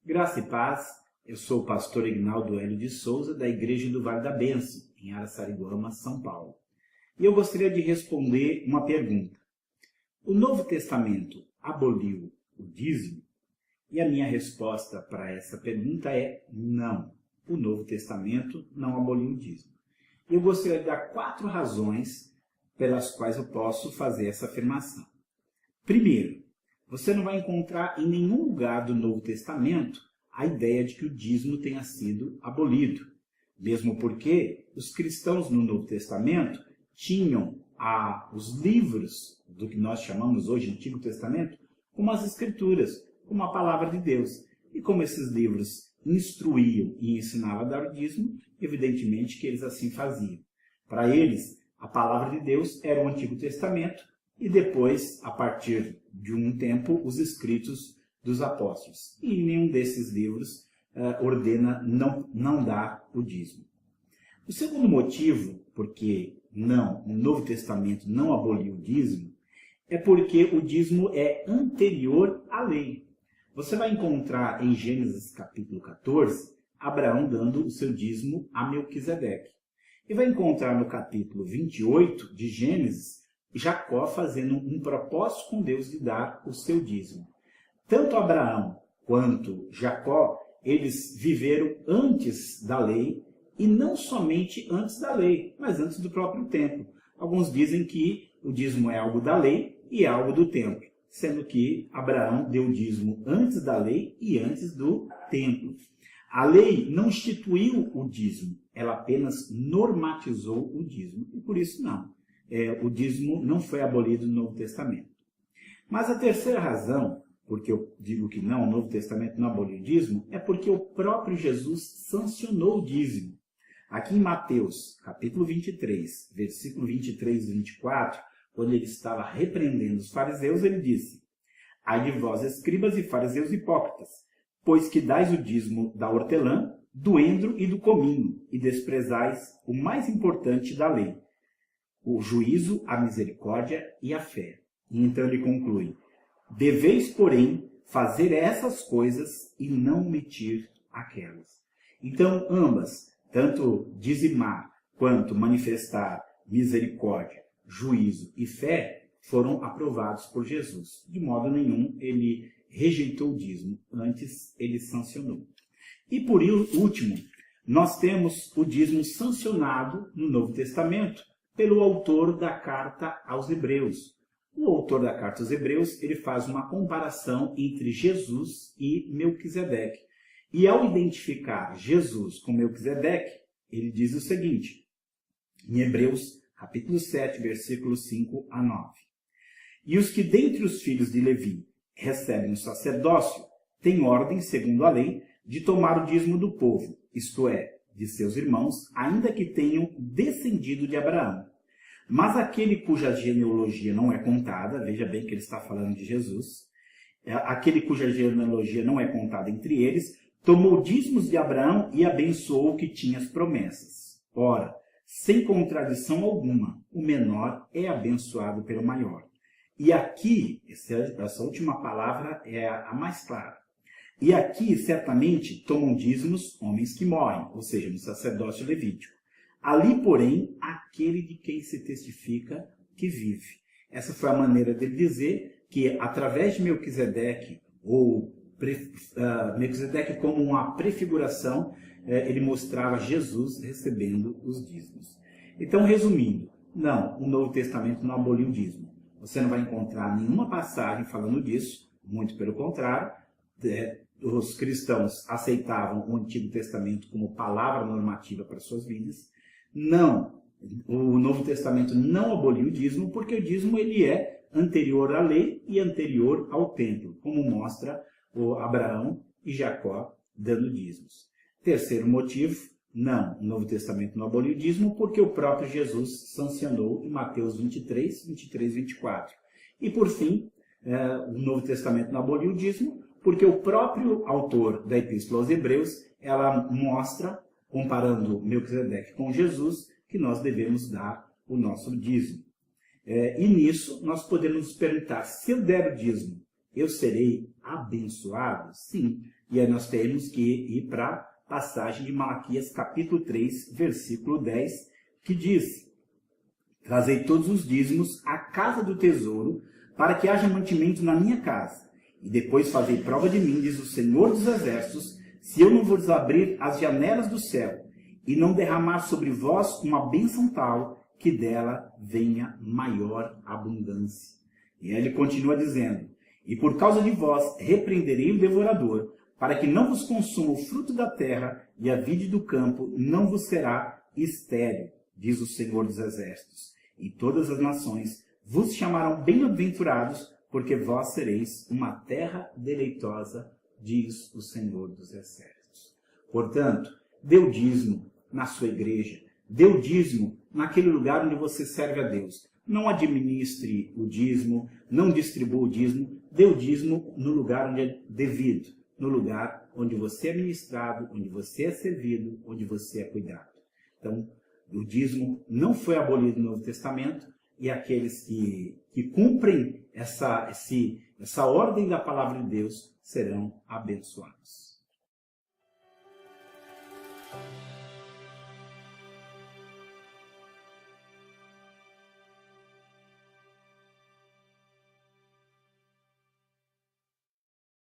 Graça e paz, eu sou o pastor Ignaldo Hélio de Souza, da Igreja do Vale da Bênção, em Araçariguama, São Paulo. E eu gostaria de responder uma pergunta. O Novo Testamento aboliu o dízimo? E a minha resposta para essa pergunta é não. O Novo Testamento não aboliu o dízimo. Eu gostaria de dar 4 razões pelas quais eu posso fazer essa afirmação. Primeiro, você não vai encontrar em nenhum lugar do Novo Testamento a ideia de que o dízimo tenha sido abolido. Mesmo porque os cristãos no Novo Testamento tinham os livros do que nós chamamos hoje de Antigo Testamento como as Escrituras, como a Palavra de Deus. E como esses livros instruíam e ensinavam a dar o dízimo, evidentemente que eles assim faziam. Para eles, a Palavra de Deus era o Antigo Testamento e depois, a partir de um tempo, os escritos dos apóstolos. E nenhum desses livros ordena não dar o dízimo. O segundo motivo, porque o Novo Testamento não aboliu o dízimo, é porque o dízimo é anterior à lei. Você vai encontrar em Gênesis capítulo 14, Abraão dando o seu dízimo a Melquisedeque. E vai encontrar no capítulo 28 de Gênesis, Jacó fazendo um propósito com Deus de dar o seu dízimo. Tanto Abraão quanto Jacó, eles viveram antes da lei, e não somente antes da lei, mas antes do próprio templo. Alguns dizem que o dízimo é algo da lei e é algo do templo, sendo que Abraão deu o dízimo antes da lei e antes do templo. A lei não instituiu o dízimo, ela apenas normatizou o dízimo, e por isso o dízimo não foi abolido no Novo Testamento. Mas a terceira razão, porque eu digo que o Novo Testamento não aboliu o dízimo, é porque o próprio Jesus sancionou o dízimo. Aqui em Mateus, capítulo 23, versículo 23 e 24, quando ele estava repreendendo os fariseus, ele disse: Ai de vós, escribas e fariseus hipócritas, pois que dais o dízimo da hortelã, do endro e do cominho, e desprezais o mais importante da lei, o juízo, a misericórdia e a fé. E então ele conclui: Deveis, porém, fazer essas coisas e não omitir aquelas. Então, ambas, tanto dizimar quanto manifestar misericórdia, juízo e fé, foram aprovados por Jesus. De modo nenhum ele rejeitou o dízimo, antes ele sancionou. E por último, nós temos o dízimo sancionado no Novo Testamento pelo autor da carta aos Hebreus. O autor da carta aos Hebreus, ele faz uma comparação entre Jesus e Melquisedeque. E ao identificar Jesus com Melquisedeque, ele diz o seguinte, em Hebreus, capítulo 7, versículos 5 a 9. E os que dentre os filhos de Levi recebem o sacerdócio, têm ordem, segundo a lei, de tomar o dízimo do povo, isto é, de seus irmãos, ainda que tenham descendido de Abraão. Mas aquele cuja genealogia não é contada, veja bem que ele está falando de Jesus, aquele cuja genealogia não é contada entre eles, tomou dízimos de Abraão e abençoou o que tinha as promessas. Ora, sem contradição alguma, o menor é abençoado pelo maior. E aqui, essa última palavra é a mais clara. E aqui, certamente, tomam dízimos homens que morrem, ou seja, no sacerdócio levítico. Ali, porém, aquele de quem se testifica que vive. Essa foi a maneira dele dizer que, através de Melquisedeque, ou Melquisedeque como uma prefiguração, ele mostrava Jesus recebendo os dízimos. Então, resumindo, o Novo Testamento não aboliu o dízimo. Você não vai encontrar nenhuma passagem falando disso, muito pelo contrário. Os cristãos aceitavam o Antigo Testamento como palavra normativa para suas vidas. O Novo Testamento não aboliu o dízimo, porque o dízimo ele é anterior à lei e anterior ao templo, como mostra o Abraão e Jacó dando dízimos. Terceiro motivo, o Novo Testamento não aboliu o dízimo, porque o próprio Jesus sancionou em Mateus 23, 23 e 24. E por fim, o Novo Testamento não aboliu o dízimo, porque o próprio autor da Epístola aos Hebreus, ela mostra, comparando Melquisedeque com Jesus, que nós devemos dar o nosso dízimo. E nisso nós podemos nos perguntar, se eu der o dízimo, eu serei abençoados? Sim. E aí nós temos que ir para a passagem de Malaquias capítulo 3, versículo 10, que diz: trazei todos os dízimos à casa do tesouro, para que haja mantimento na minha casa. E depois fazei prova de mim, diz o Senhor dos Exércitos, se eu não vos abrir as janelas do céu, e não derramar sobre vós uma bênção tal, que dela venha maior abundância. E aí ele continua dizendo: e por causa de vós repreenderei o devorador, para que não vos consuma o fruto da terra, e a vide do campo não vos será estéril, diz o Senhor dos Exércitos. E todas as nações vos chamarão bem-aventurados, porque vós sereis uma terra deleitosa, diz o Senhor dos Exércitos. Portanto, dê o dízimo na sua igreja, dê o dízimo naquele lugar onde você serve a Deus. Não administre o dízimo, não distribua o dízimo, dê o dízimo no lugar onde é devido, no lugar onde você é ministrado, onde você é servido, onde você é cuidado. Então, o dízimo não foi abolido no Novo Testamento, e aqueles que cumprem essa ordem da palavra de Deus serão abençoados.